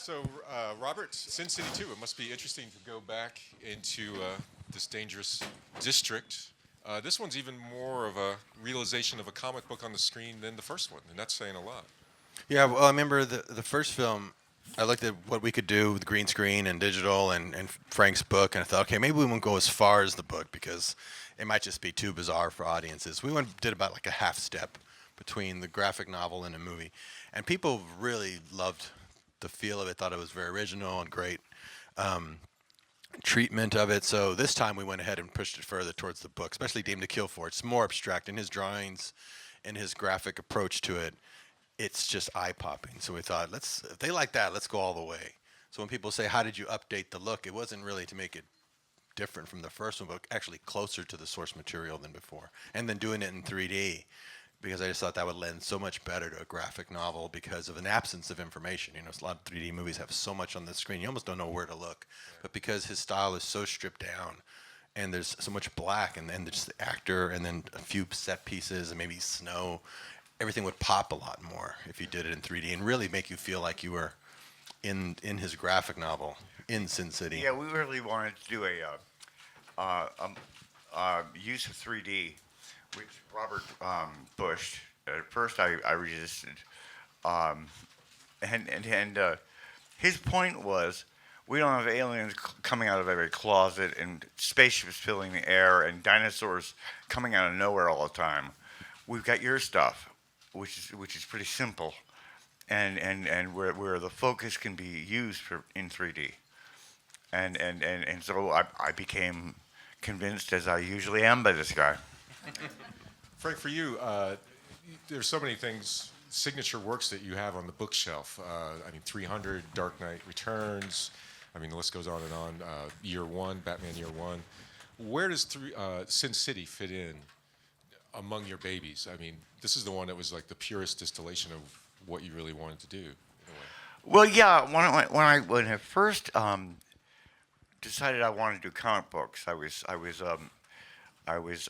So, Robert, Sin City 2, it must be interesting to go back into this dangerous district. This one's even more of a realization of a comic book on the screen than the first one, and that's saying a lot. Yeah, well, I remember the first film. I looked at what we could do with green screen and digital and Frank's book, and I thought, okay, maybe we won't go as far as the book because it might just be too bizarre for audiences. We did about like a half step between the graphic novel and a movie, and people really loved the feel of it. Thought it was very original and great treatment of it. So this time we went ahead and pushed it further towards the book, especially Dame to Kill For. It's more abstract in his drawings and his graphic approach to it. It's just eye popping. So we thought, if they like that, let's go all the way. So when people say, how did you update the look? It wasn't really to make it different from the first one, but actually closer to the source material than before. And then doing it in 3D because I just thought that would lend so much better to a graphic novel because of an absence of information. You know, a lot of 3D movies have so much on the screen, you almost don't know where to look. But because his style is so stripped down and there's so much black and then there's the actor and then a few set pieces and maybe snow, everything would pop a lot more if you did it in 3D and really make you feel like you were in his graphic novel in Sin City. Yeah, we really wanted to do a use of 3D, which Robert pushed. At first, I resisted, um, and his point was, we don't have aliens coming out of every closet and spaceships filling the air and dinosaurs coming out of nowhere all the time. We've got your stuff, which is pretty simple, and where the focus can be used in 3D. And so I became convinced, as I usually am, by this guy. Frank, for you, there's so many things, signature works that you have on the bookshelf. 300, Dark Knight Returns. I mean, the list goes on and on. Year One, Batman Year One. Where does Sin City fit in among your babies? I mean, this is the one that was like the purest distillation of what you really wanted to do. In a way. Well, yeah, when I first decided I wanted to do comic books, I was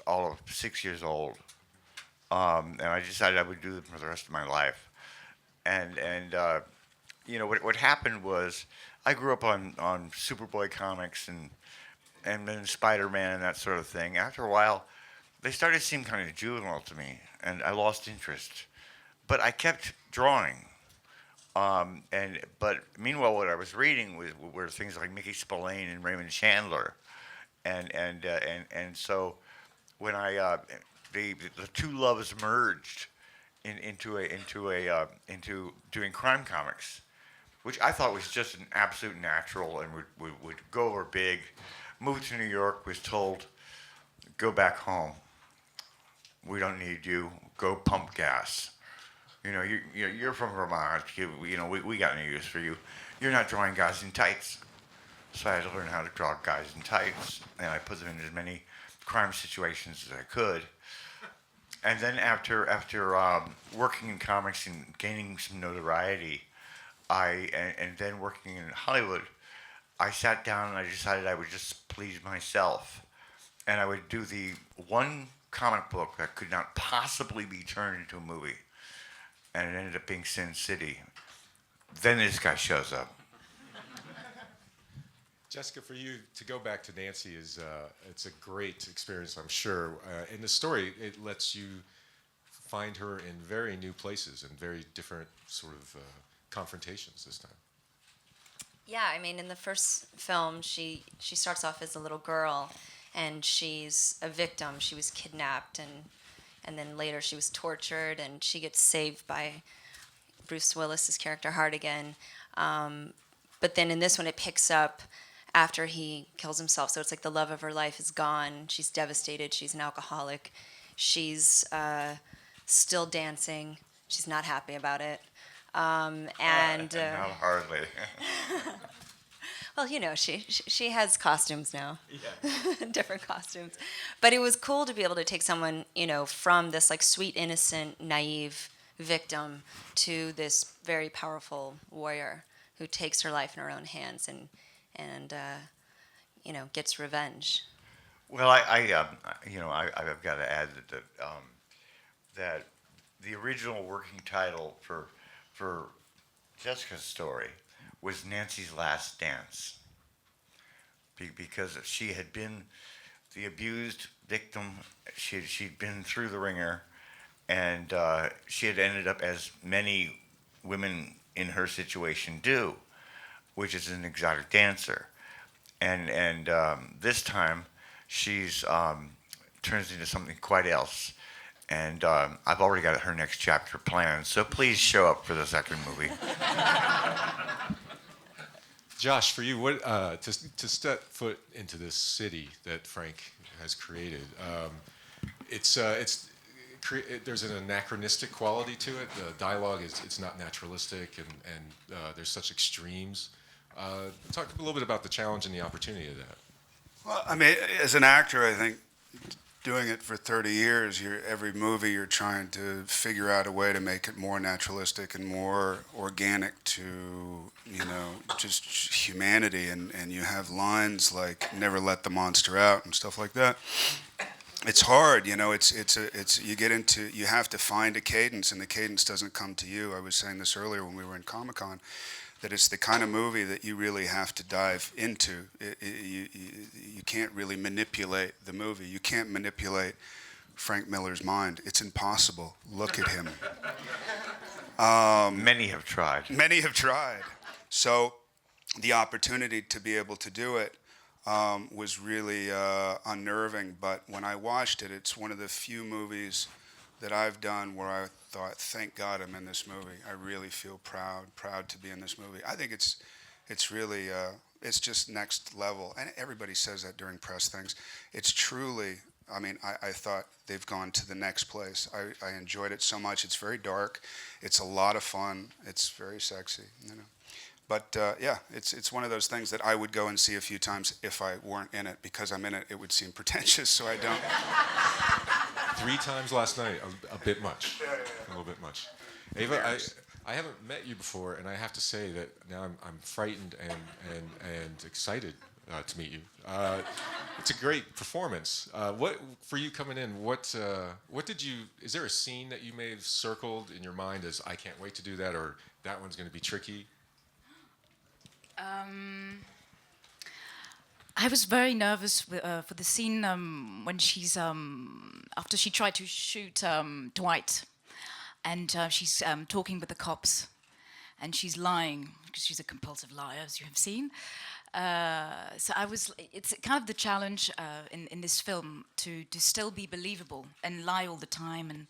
all of 6 years old, and I decided I would do them for the rest of my life. And what happened was I grew up on Superboy comics and then Spider-Man and that sort of thing. After a while, they started to seem kind of juvenile to me, and I lost interest. But I kept drawing. But meanwhile, what I was reading were things like Mickey Spillane and Raymond Chandler, and so when the two loves merged into doing crime comics, which I thought was just an absolute natural and would go over big. Moved to New York, was told, go back home. We don't need you. Go pump gas. You're from Vermont. We got no use for you. You're not drawing guys in tights. So I had to learn how to draw guys in tights, and I put them in as many crime situations as I could. And then after working in comics and gaining some notoriety, and then working in Hollywood, I sat down and I decided I would just please myself, and I would do the one comic book that could not possibly be turned into a movie. And it ended up being Sin City. Then this guy shows up. Jessica, for you to go back to Nancy it's a great experience, I'm sure. In the story, it lets you find her in very new places and very different sort of confrontations this time. Yeah, I mean, in the first film, she starts off as a little girl, and she's a victim. She was kidnapped, and then later she was tortured, and she gets saved by Bruce Willis's character Hartigan. But then in this one, it picks up after he kills himself. So it's like the love of her life is gone. She's devastated. She's an alcoholic. She's still dancing. She's not happy about it. Not hardly. Well, she has costumes now. Yeah. Different costumes. But it was cool to be able to take someone, from this like sweet, innocent, naive victim to this very powerful warrior who takes her life in her own hands and gets revenge. Well, I've got to add that the original working title for Jessica's story was Nancy's last dance. Because she had been the abused victim, she'd been through the ringer, and she had ended up as many women in her situation do, which is an exotic dancer. And this time, she's turns into something quite else. And I've already got her next chapter planned, so please show up for the second movie. Josh, for you, what to step foot into this city that Frank has created? There's an anachronistic quality to it. The dialogue it's not naturalistic, and there's such extremes. Talk a little bit about the challenge and the opportunity of that. Well, I mean, as an actor, I think doing it for 30 years, every movie you're trying to figure out a way to make it more naturalistic and more organic to, just humanity. And you have lines like "never let the monster out" and stuff like that. It's hard, you have to find a cadence, and the cadence doesn't come to you. I was saying this earlier when we were in Comic-Con, that it's the kind of movie that you really have to dive into. You can't really manipulate the movie. You can't manipulate Frank Miller's mind. It's impossible. Look at him. Many have tried. Many have tried. So the opportunity to be able to do it was really unnerving. But when I watched it, it's one of the few movies that I've done where I thought, thank God I'm in this movie. I really feel proud to be in this movie. I think it's really, it's just next level. And everybody says that during press things. It's truly, I thought they've gone to the next place. I enjoyed it so much. It's very dark. It's a lot of fun. It's very sexy, But it's one of those things that I would go and see a few times if I weren't in it. Because I'm in it, it would seem pretentious, so I don't. 3 times last night, a bit much. A little bit much. Eva, I haven't met you before, and I have to say that now I'm frightened and excited to meet you. It's a great performance. What for you coming in? What did you? Is there a scene that you may have circled in your mind as I can't wait to do that, or that one's going to be tricky? I was very nervous for the scene when she's after she tried to shoot Dwight, and she's talking with the cops, and she's lying because she's a compulsive liar, as you have seen. So it's kind of the challenge in this film to still be believable and lie all the time, and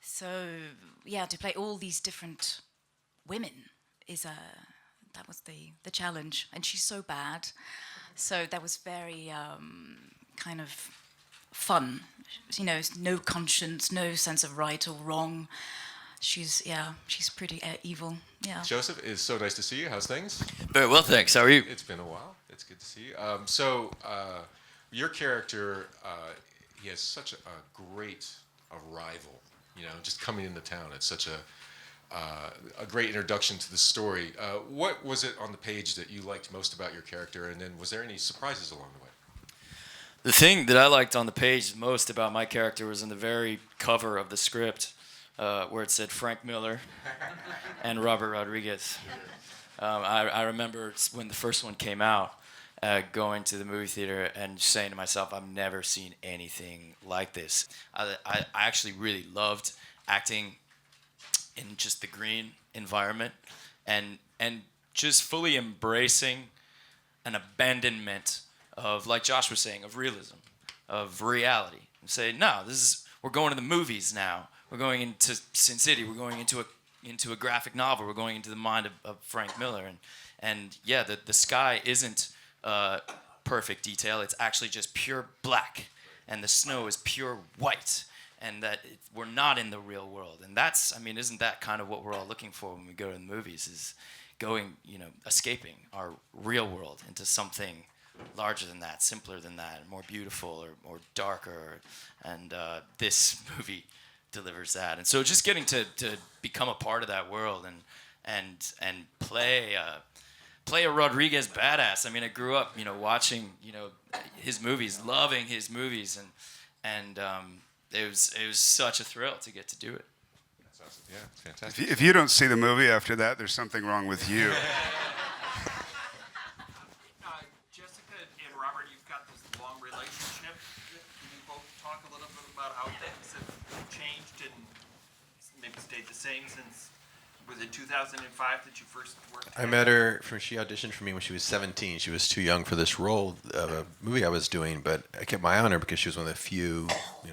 so to play all these different women that was the challenge, and she's so bad. So that was very kind of fun, no conscience, no sense of right or wrong. She's pretty evil. Yeah. Joseph, it's so nice to see you. How's things? Very well, thanks. How are you? It's been a while. It's good to see you. Your character, he has such a great arrival. Just coming into town. It's such a great introduction to the story. What was it on the page that you liked most about your character, and then was there any surprises along the way? The thing that I liked on the page most about my character was in the very cover of the script, where it said Frank Miller and Robert Rodriguez. I remember when the first one came out, going to the movie theater and saying to myself, I've never seen anything like this. I actually really loved acting in just the green environment and just fully embracing an abandonment of, like Josh was saying, of realism, of reality. And say, no, we're going to the movies now. We're going into Sin City. We're going into a graphic novel. We're going into the mind of Frank Miller. And the sky isn't perfect detail. It's actually just pure black. And the snow is pure white. And that we're not in the real world. And isn't that kind of what we're all looking for when we go to the movies, is going, escaping our real world into something larger than that, simpler than that, more beautiful or darker. And this movie delivers that. And so just getting to become a part of that world and play a Rodriguez badass. I grew up, watching, his movies, loving his movies, and it was such a thrill to get to do it. That's awesome. Yeah, it's fantastic. If you don't see the movie after that, there's something wrong with you. stayed the same since, was it 2005 that you first worked I together? met her she auditioned for me when she was 17. She was too young for this role of a movie I was doing, but I kept my eye on her because she was one of the few,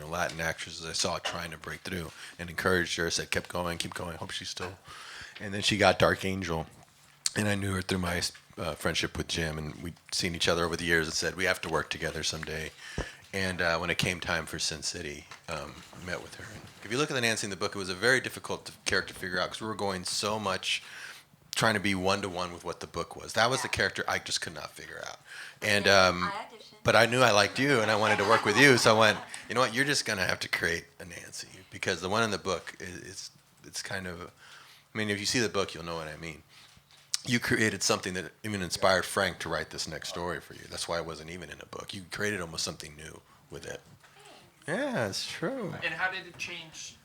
Latin actresses I saw trying to break through, and encouraged her. Said, keep going, hope she's still. And then she got Dark Angel, and I knew her through my friendship with Jim, and we'd seen each other over the years and said, we have to work together someday. And when it came time for Sin City, I met with her. And if you look at the Nancy in the book, it was a very difficult character to figure out because we were going so much trying to be one-to-one with what the book was. That was the character I just could not figure out. And but I knew I liked you, and I wanted to work with you, so I went, you know what, you're just going to have to create a Nancy, because the one in the book, it's kind of, I mean, if you see the book, you'll know what I mean. You created something that even inspired Frank to write this next story for you. That's why it wasn't even in a book. You created almost something new with it. Yeah, it's true. And how did it change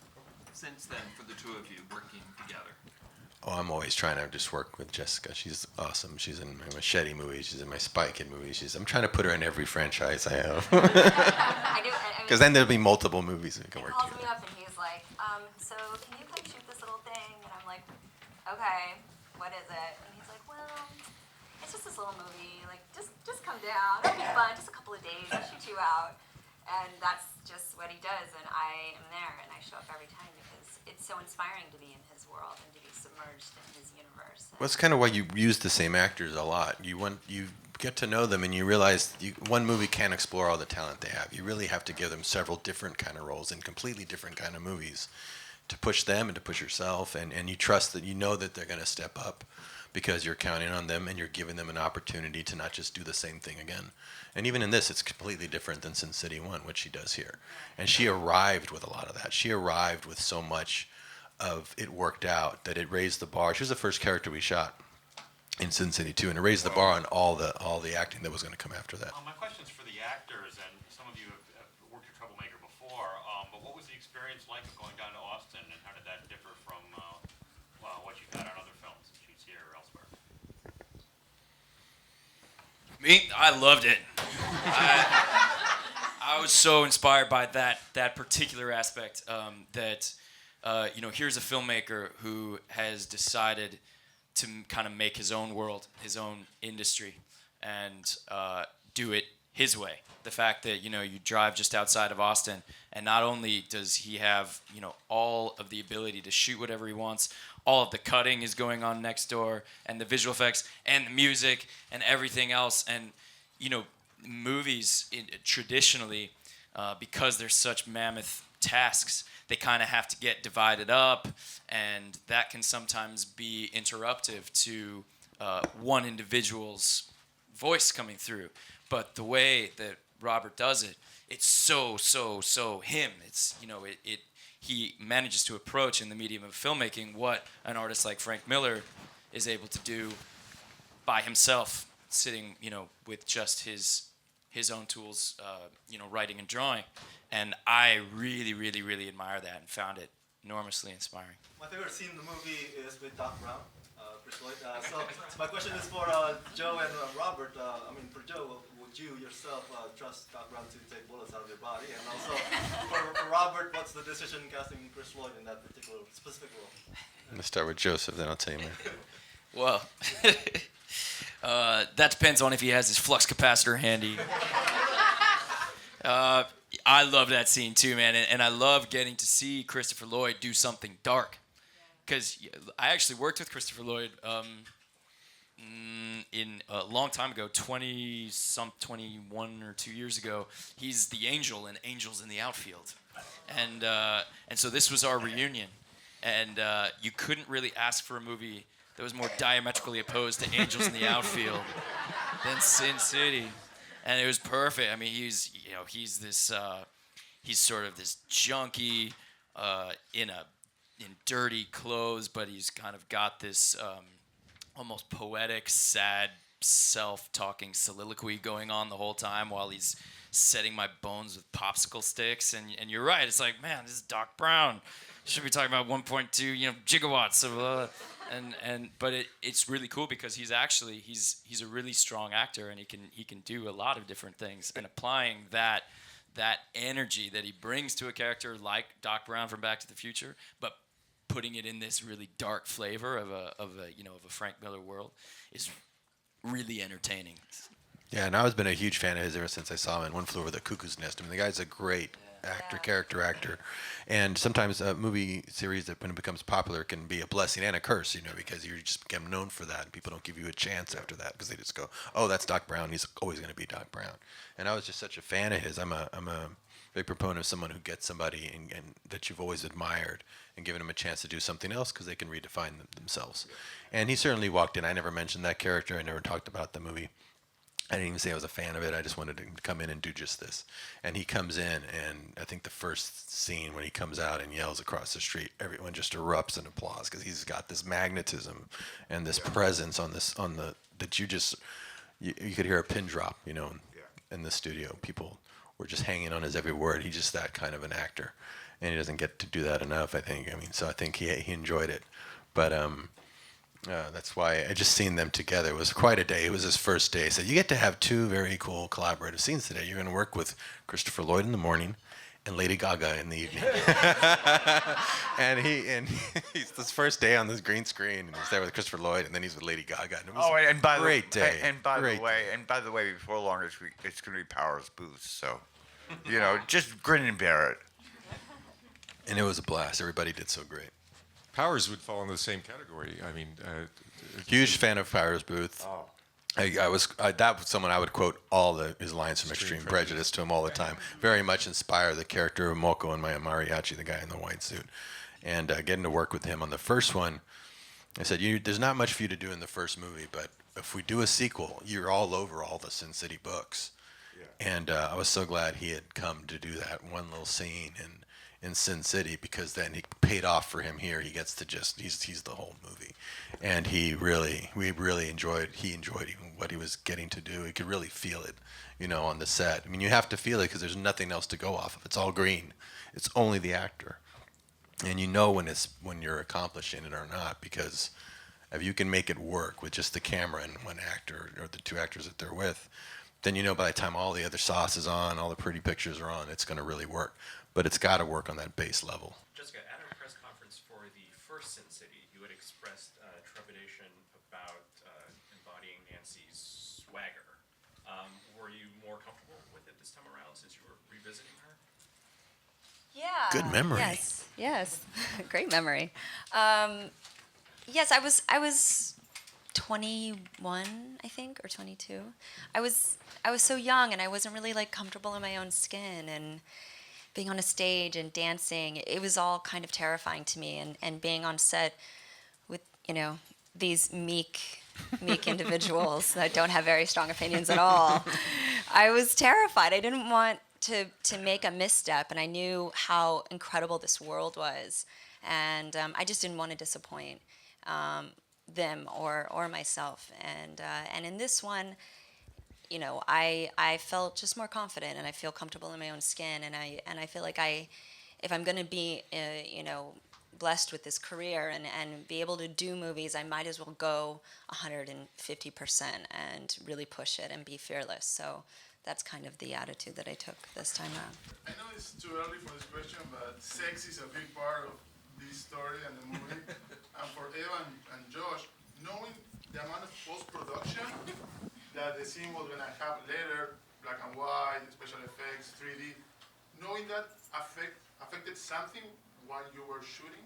since then for the two of you working together? Oh, I'm always trying to just work with Jessica. She's awesome. She's in my Machete movie. She's in my Spy Kid movie. I'm trying to put her in every franchise I have. I do. Because then there'll be multiple movies we can he work calls together. me up and he's like, so can you come shoot this little thing? And I'm like, okay, what is it? And he's like, well, it's just this little movie. Like, just come down. It'll be fun. Just a couple of days. I'll shoot you out. And that's just what he does. And I am there, and I show up every time because it's so inspiring to be in his world and to be submerged in his universe. Well, that's kind of why you use the same actors a lot. You get to know them, and you realize one movie can't explore all the talent they have. You really have to give them several different kind of roles in completely different kind of movies to push them and to push yourself, and you trust that you know that they're going to step up because you're counting on them and you're giving them an opportunity to not just do the same thing again. And even in this, it's completely different than Sin City 1, what she does here. And she arrived with a lot of that. She arrived with so much of it worked out that it raised the bar. She was the first character we shot in Sin City 2, and it raised the bar on all the acting that was going to come after that. My question's for the actors, and some of you have worked with Troublemaker before, but what was the experience like of going down to Austin, and how did that differ from what you've had on other films and shoots here or elsewhere? Me, I loved it. I was so inspired by that particular aspect. Here's a filmmaker who has decided to kind of make his own world, his own industry, and do it his way. The fact that you drive just outside of Austin, and not only does he have all of the ability to shoot whatever he wants, all of the cutting is going on next door, and the visual effects, and the music, and everything else. And movies traditionally, because they're such mammoth tasks, they kind of have to get divided up, and that can sometimes be interruptive to one individual's voice coming through. But the way that Robert does it, it's so him. It's he manages to approach in the medium of filmmaking what an artist like Frank Miller is able to do by himself, sitting with just his own tools, writing and drawing. And I really, really, really admire that and found it enormously inspiring. My favorite scene in the movie is with Doc Brown, Chris Lloyd. So my question is for Joe and Robert. For Joe, would you yourself trust Doc Brown to take bullets out of your body? And also for Robert, what's the decision casting Chris Lloyd in that particular specific role? I'm going to start with Joseph, then I'll tell you mine. Well, that depends on if he has his flux capacitor handy. I love that scene too, man, and I love getting to see Christopher Lloyd do something dark, because I actually worked with Christopher Lloyd in a long time ago, 21 or 2 years ago. He's the angel in Angels in the Outfield, and so this was our reunion, and you couldn't really ask for a movie that was more diametrically opposed to Angels in the Outfield than Sin City. And it was perfect. I mean, he's sort of this junkie in dirty clothes, but he's kind of got this almost poetic, sad, self-talking soliloquy going on the whole time while he's setting my bones with popsicle sticks. And you're right. It's like, man, this is Doc Brown. Should be talking about 1.2 gigawatts of. But it's really cool because he's a really strong actor, and he can do a lot of different things, and applying that energy that he brings to a character like Doc Brown from Back to the Future, but putting it in this really dark flavor of a Frank Miller world is really entertaining. Yeah, and I've been a huge fan of his ever since I saw him in One Flew Over the Cuckoo's Nest. I mean, the guy's a great character actor. And sometimes a movie series that when it becomes popular can be a blessing and a curse, because you just become known for that. And people don't give you a chance after that because they just go, oh, that's Doc Brown. He's always going to be Doc Brown. And I was just such a fan of his. I'm a big proponent of someone who gets somebody and that you've always admired and given them a chance to do something else because they can redefine themselves. And he certainly walked in. I never mentioned that character. I never talked about the movie. I didn't even say I was a fan of it. I just wanted to come in and do just this. And he comes in, and I think the first scene when he comes out and yells across the street, everyone just erupts in applause because he's got this magnetism and this presence that you could hear a pin drop, in the studio. People were just hanging on his every word. He's just that kind of an actor, and he doesn't get to do that enough, I think. So I think he enjoyed it, but that's why I just seen them together. It was quite a day. It was his first day. So you get to have two very cool collaborative scenes today. You're going to work with Christopher Lloyd in the morning and Lady Gaga in the evening. and he's this first day on this green screen, and he's there with Christopher Lloyd, and then he's with Lady Gaga. And it was and by great day. And by the way, before long, it's going to be Powers Booth. So, just grin and bear it. And it was a blast. Everybody did so great. Powers would fall into the same category. I mean, huge fan of Powers Booth. Oh. That was someone I would quote all his lines from Extreme Prejudice to him all the time. Very much inspired the character of Moko and my mariachi, the guy in the white suit. And getting to work with him on the first one, I said, there's not much for you to do in the first movie, but if we do a sequel, you're all over all the Sin City books. Yeah. And I was so glad he had come to do that one little scene in Sin City, because then he paid off for him here. He gets to he's the whole movie, and he enjoyed even what he was getting to do. He could really feel it, on the set. I mean, you have to feel it because there's nothing else to go off of. It's all green. It's only the actor, and when you're accomplishing it or not, because if you can make it work with just the camera and one actor or the two actors that they're with, then by the time all the other sauce is on, all the pretty pictures are on, it's going to really work. But it's got to work on that base level. Jessica, at a press conference for the first Sin City, you had expressed trepidation about embodying Nancy's swagger. Were you more comfortable with it this time around since you were revisiting her? Yeah. Good memory. Yes. Great memory. Yes, I was 21, I think, or 22. I was so young, and I wasn't really comfortable in my own skin, and being on a stage and dancing, it was all kind of terrifying to me. And being on set with, these meek individuals that don't have very strong opinions at all, I was terrified. I didn't want to make a misstep, and I knew how incredible this world was. And I just didn't want to disappoint them or myself. And in this one, I felt just more confident, and I feel comfortable in my own skin, and I feel like if I'm going to be, blessed with this career and be able to do movies, I might as well go 150% and really push it and be fearless. So that's kind of the attitude that I took this time around. I know it's too early for this question, but sex is a big part of this story and the movie. And for Eva and Josh, knowing the amount of post-production that the scene was gonna have later, black and white, special effects, 3D, knowing that affected something while you were shooting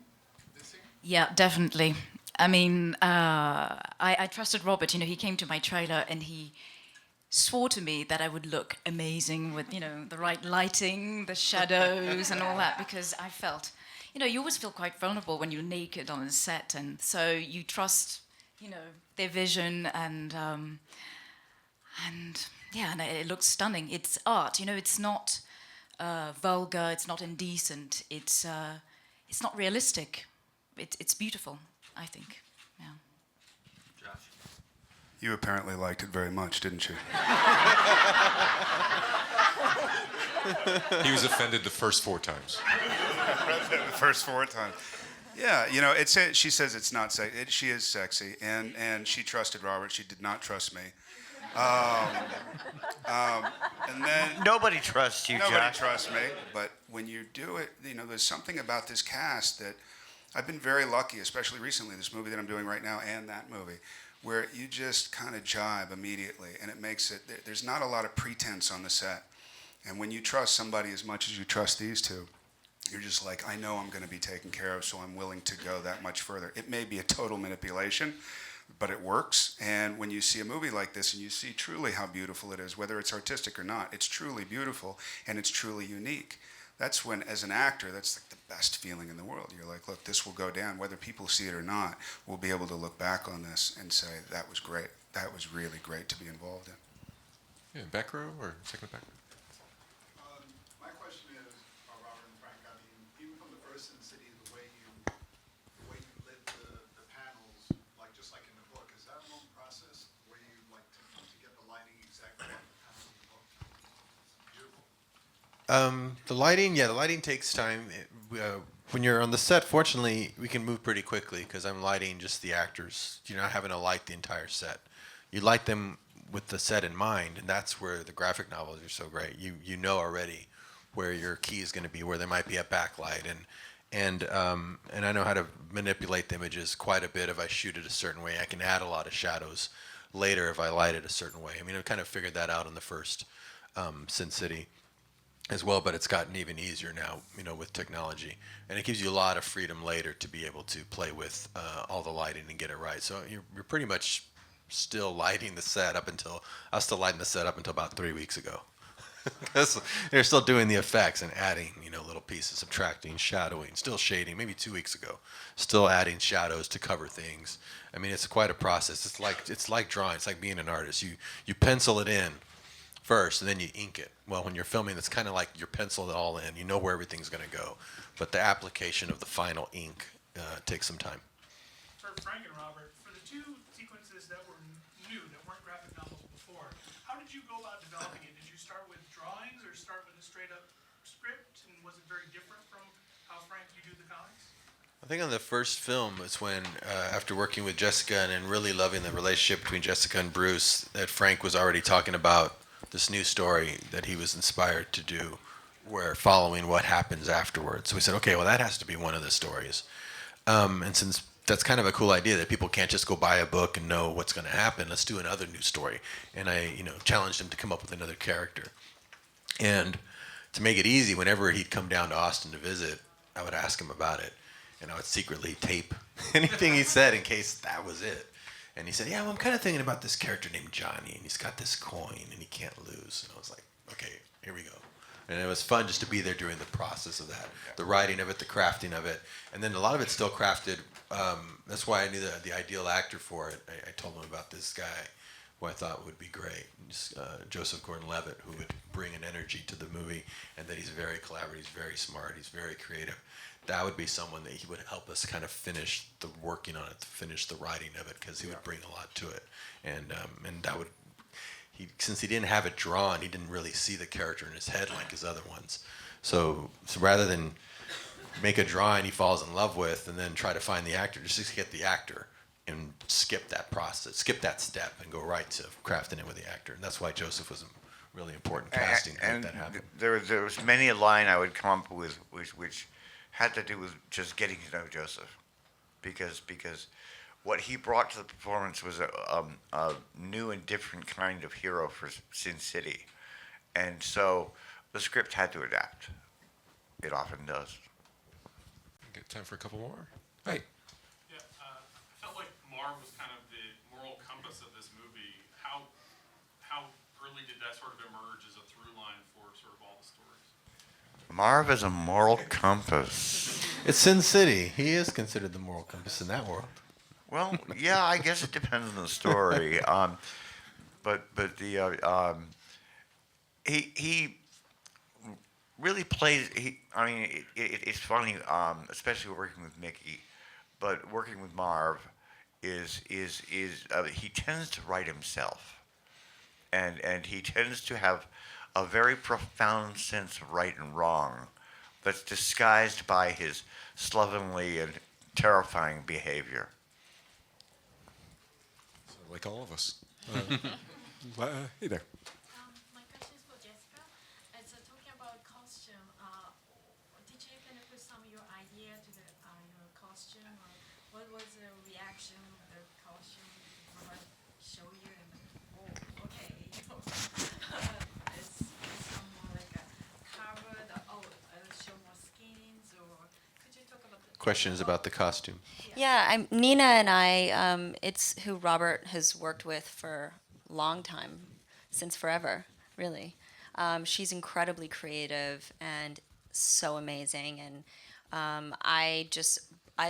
this scene? Yeah, definitely. I mean, I trusted Robert. He came to my trailer and he swore to me that I would look amazing with, the right lighting, the shadows and all that, because I felt, you always feel quite vulnerable when you're naked on a set, and so you trust, their vision and it looks stunning. It's art, it's not vulgar, it's not indecent, it's not realistic. It's beautiful, I think. Yeah. Josh? You apparently liked it very much, didn't you? He was offended the first 4 times. The first 4 times. Yeah, she says it's not sexy. She is sexy, and she trusted Robert. She did not trust me. And then Nobody trusts you, nobody Josh. trusts me. But when you do it, there's something about this cast that I've been very lucky, especially recently, this movie that I'm doing right now and that movie, where you just kind of jive immediately, and it makes it, there's not a lot of pretense on the set. And when you trust somebody as much as you trust these two, you're just like, I know I'm going to be taken care of, so I'm willing to go that much further. It may be a total manipulation, but it works. And when you see a movie like this and you see truly how beautiful it is, whether it's artistic or not, it's truly beautiful and it's truly unique. That's when, as an actor, that's like the best feeling in the world. You're like, look, this will go down. Whether people see it or not, we'll be able to look back on this and say, that was great. That was really great to be involved in. Yeah, back row or second back row? My question is, Robert and Frank, I mean, even from the first Sin City, the way you lit the panels, like just like in the book, is that a long process where you like to get the lighting exactly like the panels in the book? Beautiful. The lighting takes time. When you're on the set, fortunately, we can move pretty quickly because I'm lighting just the actors. You're not having to light the entire set. You light them with the set in mind, and that's where the graphic novels are so great. You know already where your key is going to be, where there might be a backlight, and I know how to manipulate the images quite a bit if I shoot it a certain way. I can add a lot of shadows later if I light it a certain way. I mean, I kind of figured that out in the first Sin City as well, but it's gotten even easier now, with technology, and it gives you a lot of freedom later to be able to play with all the lighting and get it right. So you're pretty much still lighting the set up until I was still lighting the set up until about 3 weeks ago, because they're still doing the effects and adding little pieces, subtracting, shadowing, still shading. Maybe 2 weeks ago, still adding shadows to cover things. I mean, it's quite a process. It's like drawing. It's like being an artist. You pencil it in first, and then you ink it. Well, when you're filming, it's kind of like you're penciled it all in. You know where everything's going to go, but the application of the final ink takes some time. For Frank and Robert, for the two sequences that were new, that weren't graphic novels before, how did you go about developing it? Did you start with drawings or start with a straight-up script, and was it very different from how, Frank, you do the comics? I think on the first film it's when, after working with Jessica and really loving the relationship between Jessica and Bruce, that Frank was already talking about this new story that he was inspired to do, where following what happens afterwards. So we said, okay, well, that has to be one of the stories. And since that's kind of a cool idea that people can't just go buy a book and know what's going to happen, let's do another new story. And I, challenged him to come up with another character. And to make it easy, whenever he'd come down to Austin to visit, I would ask him about it. And I would secretly tape anything he said in case that was it. And he said, yeah, well, I'm kind of thinking about this character named Johnny, and he's got this coin, and he can't lose. And I was like, okay, here we go. And it was fun just to be there during the process of that, the writing of it, the crafting of it. And then a lot of it's still crafted. That's why I knew the ideal actor for it. I told him about this guy who I thought would be great, Joseph Gordon-Levitt, who would bring an energy to the movie, and that he's very collaborative, he's very smart, he's very creative. That would be someone that he would help us kind of finish the working on it, finish the writing of it, because he would bring a lot to it. And that would, since he didn't have it drawn, he didn't really see the character in his head like his other ones. So rather than make a drawing he falls in love with and then try to find the actor, just get the actor and skip that process, skip that step, and go right to crafting it with the actor. And that's why Joseph was a really important casting to make that happen. There was many a line I would come up with which had to do with just getting to know Joseph, because what he brought to the performance was a new and different kind of hero for Sin City, and so the script had to adapt. It often does. Get time for a couple more. Hey. Yeah, I felt like Marv was kind of the moral compass of this movie. How early did that sort of emerge as a through line for sort of all the stories? Marv is a moral compass. It's Sin City. He is considered the moral compass in that world. Well, yeah, I guess it depends on the story. But he really plays. It's funny, especially working with Mickey, but working with Marv is he tends to write himself, and he tends to have a very profound sense of right and wrong that's disguised by his slovenly and terrifying behavior. So, like all of us. Hey there. My question is for Jessica. Talking about costume, did you kind of put some of your idea to the your costume costume, or what was the reaction of the costume? Did Mama show you and oh, okay, it's some more like a covered, show more skins, or could you talk about the Questions about the costume. Yeah, Nina and I, it's who Robert has worked with for a long time, since forever, really. She's incredibly creative and so amazing, and I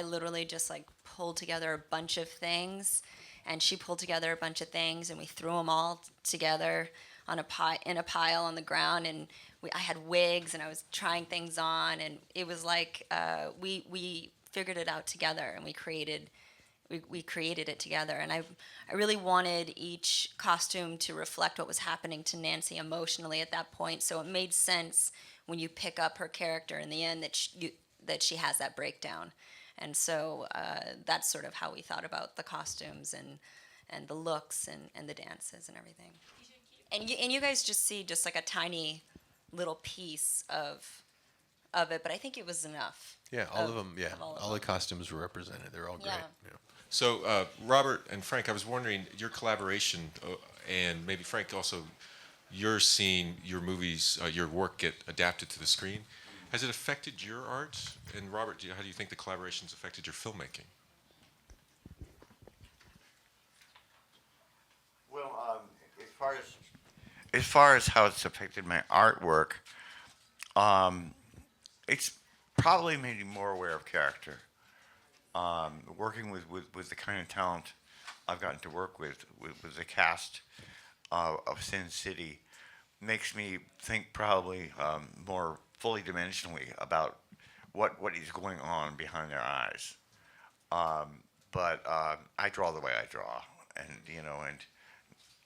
literally just like pulled together a bunch of things, and she pulled together a bunch of things, and we threw them all together on in a pile on the ground, and I had wigs, and I was trying things on, and it was like we figured it out together, and we created it together. And I really wanted each costume to reflect what was happening to Nancy emotionally at that point, so it made sense when you pick up her character in the end that she has that breakdown. And so that's sort of how we thought about the costumes and the looks and the dances and everything. And you guys just see just like a tiny little piece of it, but I think it was enough. Yeah, all of them. Yeah, all the costumes were represented. They're all great. Yeah. Yeah. So, Robert and Frank, I was wondering your collaboration, and maybe Frank also, you're seeing your movies, your work get adapted to the screen. Has it affected your art? And Robert, how do you think the collaborations affected your filmmaking? Well, as far as how it's affected my artwork, it's probably made me more aware of character. Working with the kind of talent I've gotten to work with the cast of Sin City makes me think probably more fully dimensionally about what is going on behind their eyes. But I draw the way I draw, and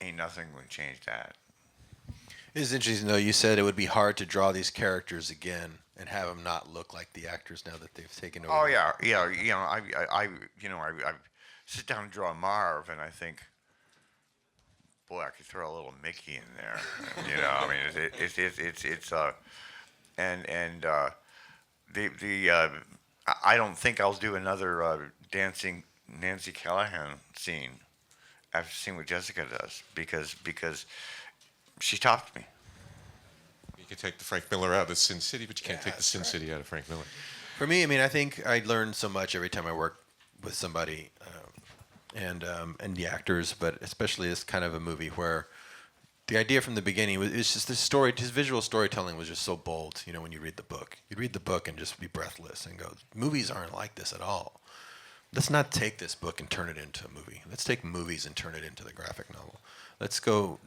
ain't nothing would change that. It is interesting, though. You said it would be hard to draw these characters again and have them not look like the actors now that they've taken over. Oh yeah. I sit down and draw Marv, and I think, boy, I could throw a little Mickey in there. I mean, I don't think I'll do another dancing Nancy Callahan scene after seeing what Jessica does because she topped me. You can take the Frank Miller out of the Sin City, but you can't take the Sin City out of Frank Miller. For me, I mean, I think I learn so much every time I work with somebody, and the actors, but especially this kind of a movie where the idea from the beginning was it's just the story. His visual storytelling was just so bold. When you read the book, you'd read the book and just be breathless and go, movies aren't like this at all. Let's not take this book and turn it into a movie. Let's take movies and turn it into the graphic novel. Let's do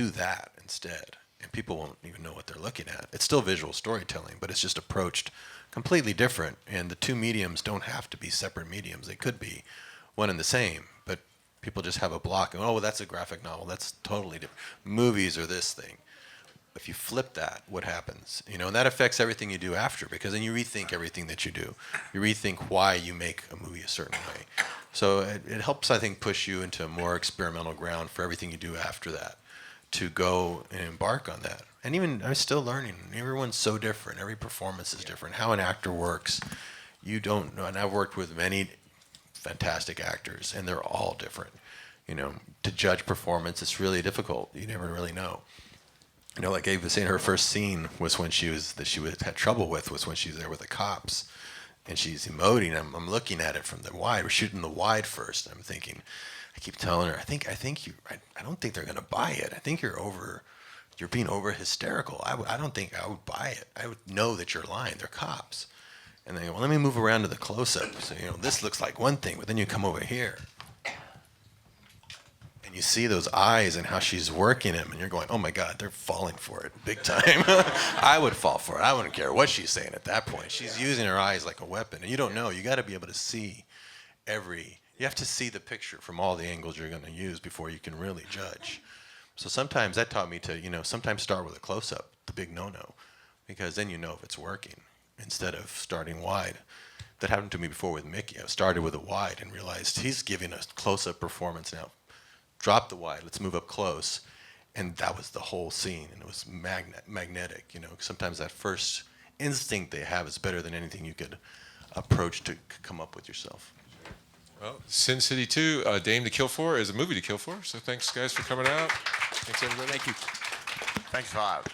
that instead. And people won't even know what they're looking at. It's still visual storytelling, but it's just approached completely different. And the two mediums don't have to be separate mediums. They could be one and the same, but people just have a block. And, oh, well, that's a graphic novel. That's totally different. Movies are this thing. If you flip that, what happens? And that affects everything you do after, because then you rethink everything that you do. You rethink why you make a movie a certain way. So it helps, I think, push you into a more experimental ground for everything you do after that, to go and embark on that. And even I'm still learning. Everyone's so different. Every performance is different. How an actor works, you don't know. And I've worked with many fantastic actors, and they're all different. To judge performance, it's really difficult. You never really know. Like Eva was saying, her first scene was when had trouble with was when she was there with the cops, and she's emoting. I'm looking at it from the wide. We're shooting the wide first. And I'm thinking, I keep telling her, I don't think they're gonna buy it. I think you're being over hysterical. I don't think I would buy it. I would know that you're lying. They're cops. And they go, well, let me move around to the close-up. So this looks like one thing, but then you come over here. And you see those eyes and how she's working him, and you're going, oh my God, they're falling for it big time. I would fall for it. I wouldn't care what she's saying at that point. She's using her eyes like a weapon, and you don't know. You got to be able to see you have to see the picture from all the angles you're going to use before you can really judge. So sometimes that taught me to, sometimes start with a close-up, the big no-no, because then you know if it's working instead of starting wide. That happened to me before with Mickey. I started with a wide and realized he's giving a close-up performance now. Drop the wide, let's move up close. And that was the whole scene, and it was magnetic. Sometimes that first instinct they have is better than anything you could approach to come up with yourself. Well, Sin City 2, Dame to Kill For is a movie to kill for. So thanks, guys, for coming out. Thanks, everybody. Thank you. Thanks a lot.